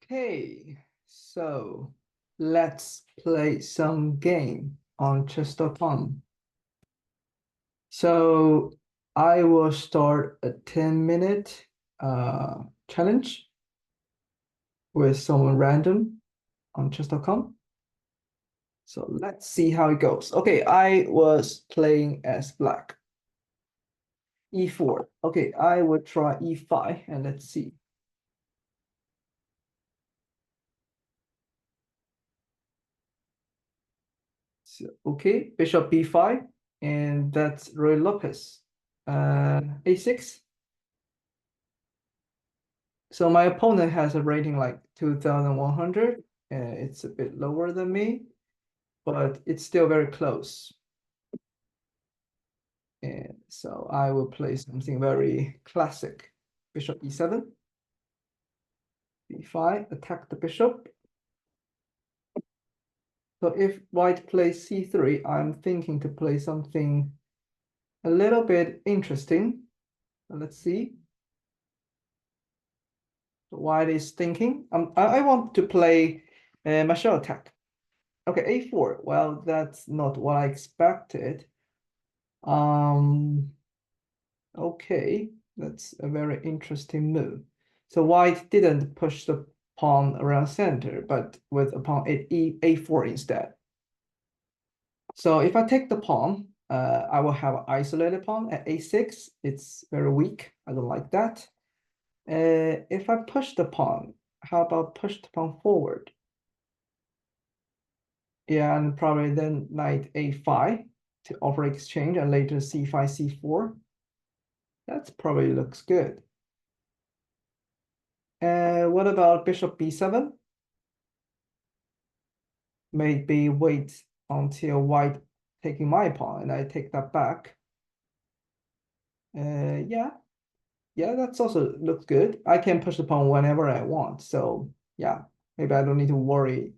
Okay, so let's play some game on chess.com. So I will start a 10-minute challenge with someone random on chess.com. So let's see how it goes. Okay, I was playing as black. E4. Okay, I will try E5 and let's see. So, okay, bishop B5, and that's Ruy Lopez. A6. So my opponent has a rating like 2,100. It's a bit lower than me, but it's still very close. And so I will play something very classic. Bishop E7, B5, attack the bishop. So if white plays C3, I'm thinking to play something a little bit interesting. Let's see. White is thinking. I want to play Marshall attack. Okay, A4. Well, that's not what I expected. Okay, that's a very interesting move. So white didn't push the pawn around center, but with a pawn at A4 instead. So if I take the pawn, I will have an isolated pawn at A6. It's very weak. I don't like that. If I push the pawn, how about push the pawn forward? Yeah, and probably then knight A5 to offer exchange and later C5, C4. That probably looks good. What about bishop B7? Maybe wait until white taking my pawn and I take that back. Yeah, that's also looks good. I can push the pawn whenever I want. So yeah, maybe I don't need to worry.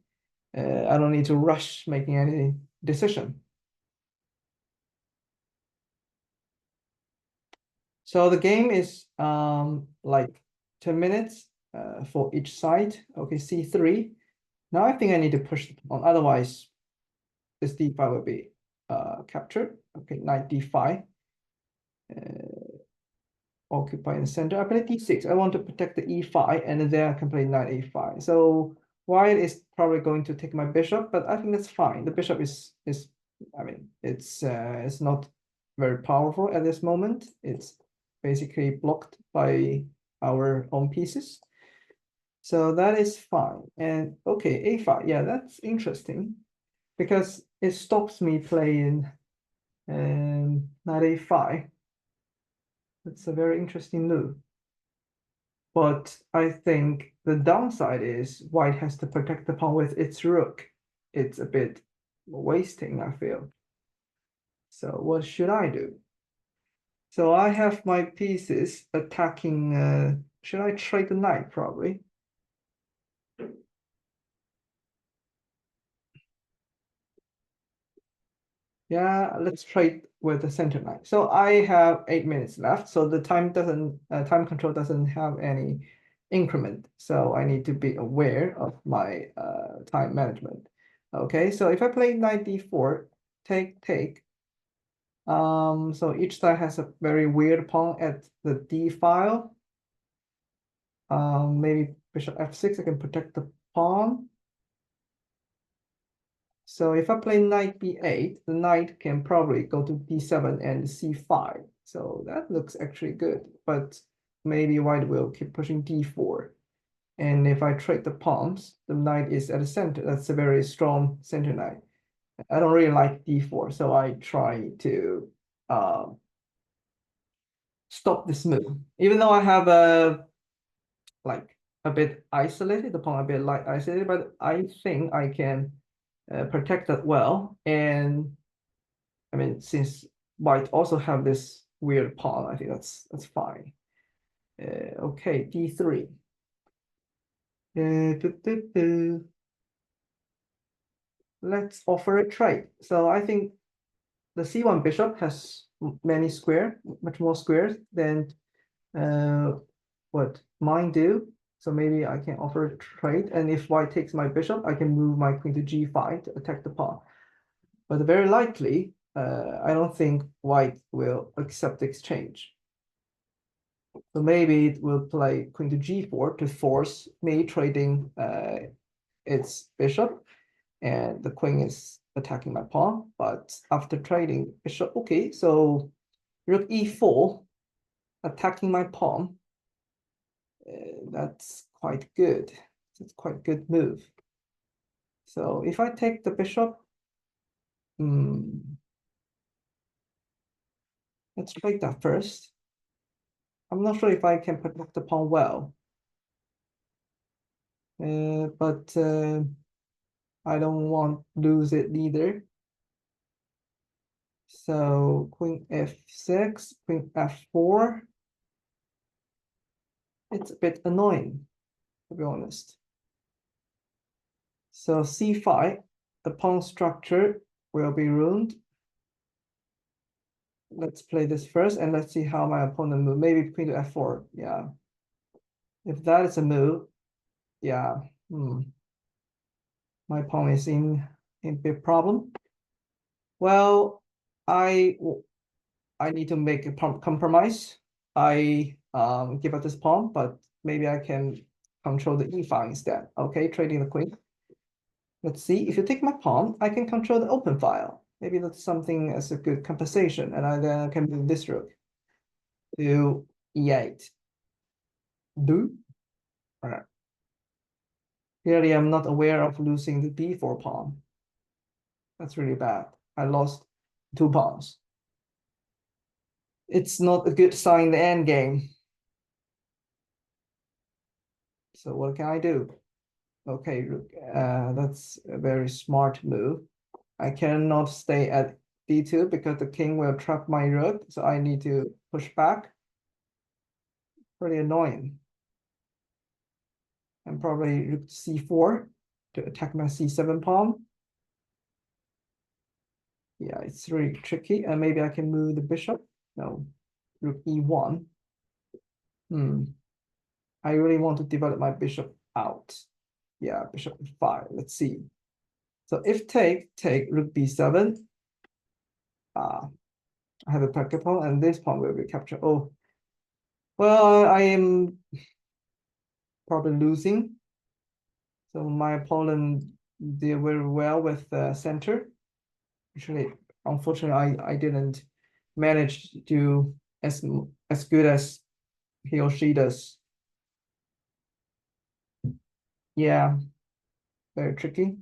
I don't need to rush making any decision. So the game is like 10 minutes for each side. Okay, C3. Now I think I need to push the pawn. Otherwise, this D5 will be captured. Okay, knight D5. Occupy in the center. I play D6. I want to protect the E5, and then I can play knight A5. So white is probably going to take my bishop, but I think that's fine. The bishop is I mean, it's not very powerful at this moment. It's basically blocked by our own pieces. So that is fine. And okay, A5. Yeah, that's interesting because it stops me playing knight A5. That's a very interesting move. But I think the downside is white has to protect the pawn with its rook. It's a bit wasting, I feel. So what should I do? So I have my pieces attacking. Should I trade the knight? Probably. Yeah, let's trade with the center knight. So I have 8 minutes left. So the time control doesn't have any increment. So I need to be aware of my time management. Okay, so if I play knight d4, take. So each side has a very weird pawn at the d file. Maybe bishop f6, I can protect the pawn. So if I play knight b8, the knight can probably go to d7 and c5. So that looks actually good, but maybe white will keep pushing d4. And if I trade the pawns, the knight is at the center. That's a very strong center knight. I don't really like d4, so I try to stop this move. Even though I have like a bit isolated, the pawn a bit like isolated, but I think I can protect that well. And I mean, since white also have this weird pawn, I think that's fine. Okay, d3. Let's offer a trade. So I think the c1 bishop has many square, much more squares than what mine do. So maybe I can offer a trade, and if white takes my bishop, I can move my queen to g5 to attack the pawn. But very likely, I don't think white will accept the exchange. So maybe it will play queen to g4 to force me trading its bishop, and the queen is attacking my pawn. But after trading bishop, okay, so rook e4 attacking my pawn. That's quite good. It's quite a good move. So if I take the bishop, let's take that first. I'm not sure if I can protect the pawn well, but I don't want to lose it either. So queen f6, queen f4. It's a bit annoying, to be honest. So c5, the pawn structure will be ruined. Let's play this first, and let's see how my opponent moves. Maybe queen to f4. Yeah. If that is a move, yeah. My pawn is in big problem. Well, I need to make a compromise. I give up this pawn, but maybe I can control the e file instead. Okay, trading the queen. Let's see. If you take my pawn, I can control the open file. Maybe that's something as a good compensation, and I then can move this rook to e8. Do. All right. Clearly, I'm not aware of losing the b4 pawn. That's really bad. I lost 2 pawns. It's not a good sign in the end game. So what can I do? Okay, that's a very smart move. I cannot stay at d2 because the king will trap my rook, so I need to push back. Pretty annoying. And probably rook c4 to attack my c7 pawn. Yeah, it's really tricky. And maybe I can move the bishop. No, rook e1. I really want to develop my bishop out. Yeah, bishop e5. Let's see. So if take rook b7. I have a pocket pawn, and this pawn will be captured. Oh, well, I am probably losing. So my opponent did very well with the center. Actually, unfortunately, I didn't manage to do as good as he or she does. Yeah, very tricky.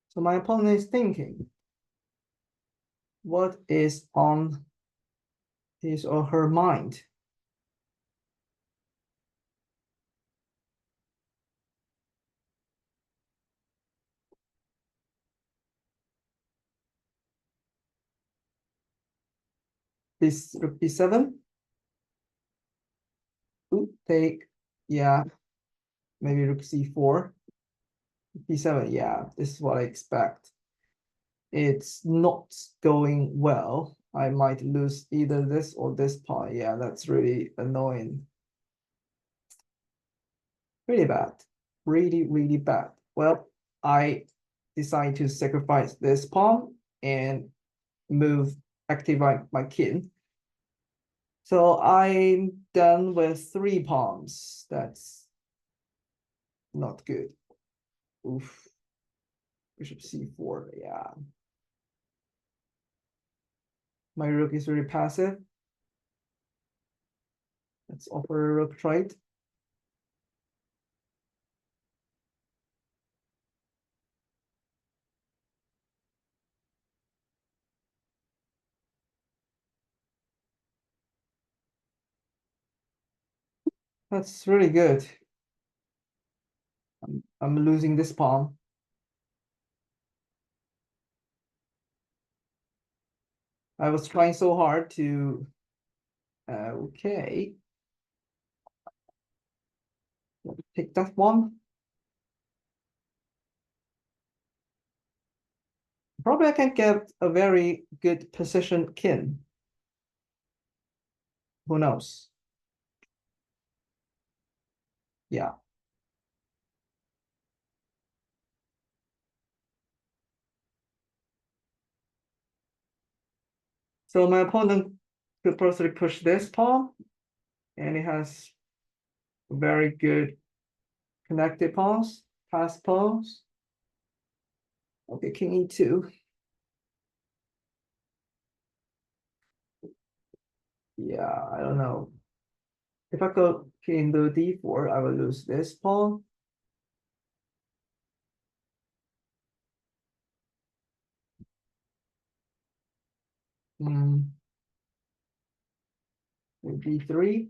So my opponent is thinking, what is on his or her mind? This rook b7. Ooh, take, yeah, maybe rook c4. b7, yeah, this is what I expect. It's not going well. I might lose either this or this pawn. Yeah, that's really annoying. Really bad. Really, really bad. Well, I decide to sacrifice this pawn and move, activate my king. So I'm done with 3 pawns. That's not good. Oof. Bishop c4, yeah. My rook is very passive. Let's offer a rook trade. That's really good. I'm losing this pawn. I was trying so hard to, okay, pick that one. Probably I can get a very good position king. Who knows? Yeah. So my opponent could possibly push this pawn, and it has very good connected pawns, fast pawns. Okay, king e2. Yeah, I don't know. If I go king to d4, I will lose this pawn. Hmm. B3.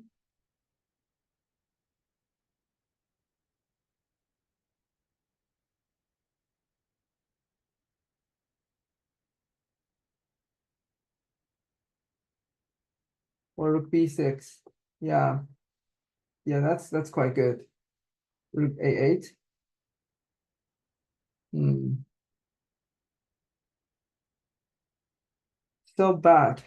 Or rook b6. Yeah, yeah, that's quite good. Rook a8. Hmm. So bad.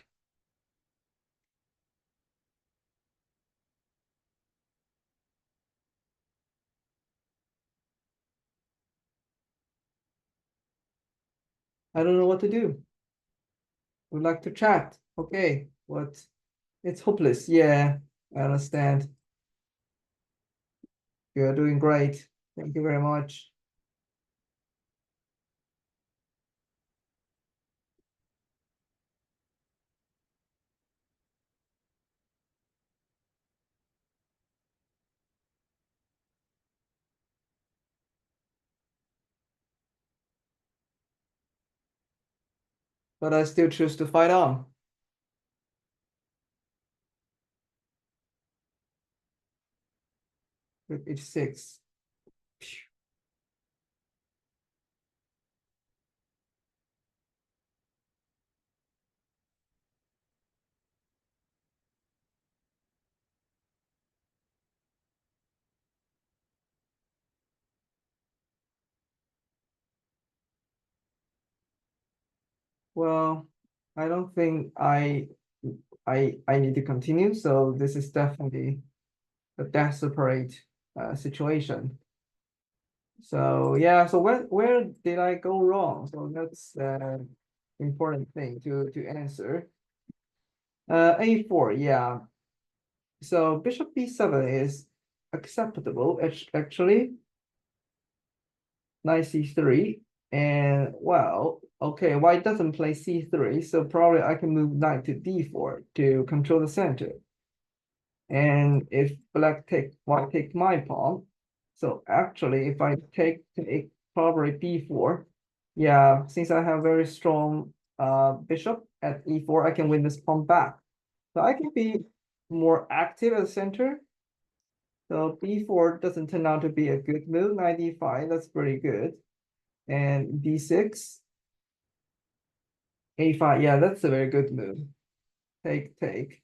I don't know what to do. Would like to chat. Okay, what? It's hopeless. Yeah, I understand. You're doing great. Thank you very much. But I still choose to fight on. Rook h6. Well, I don't think I need to continue. So this is definitely a desperate situation. So yeah, so where did I go wrong? So that's important thing to answer. A4, yeah. So bishop b7 is acceptable, actually. Knight c3, and well, okay, white doesn't play c3, so probably I can move knight to d4 to control the center. And if black take white take my pawn, so actually if I take probably b4, yeah, since I have very strong bishop at e4, I can win this pawn back. So I can be more active at the center. So b4 doesn't turn out to be a good move. Knight d5, that's pretty good. And d6, a5, yeah, that's a very good move. Take.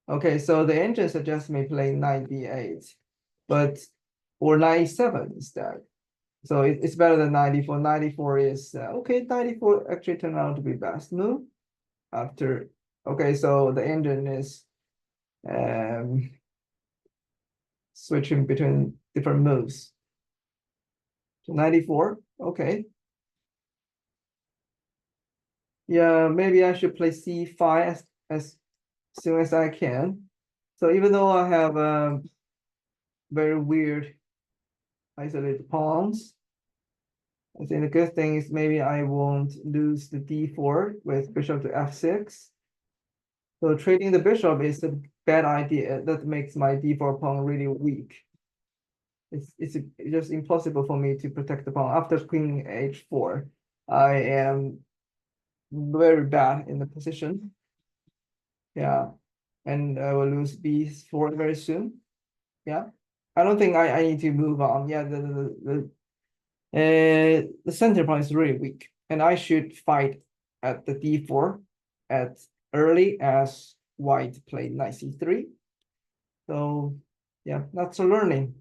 Okay, so the engine suggests me playing knight d8, but or knight e7 instead. So it's better than 94. 94 is okay. 94 actually turned out to be best move after. Okay, so the engine is um switching between different moves. So 94, okay. Yeah, maybe I should play c5 as soon as I can. So even though I have very weird isolated pawns, I think the good thing is maybe I won't lose the d4 with bishop to f6. So trading the bishop is a bad idea. That makes my d4 pawn really weak. It's just impossible for me to protect the pawn. After queen h4, I am very bad in the position. Yeah, and I will lose b4 very soon. Yeah, I don't think I need to move on. Yeah, the center point is really weak, and I should fight at the d4 as early as white played knight c3. So yeah, that's a learning.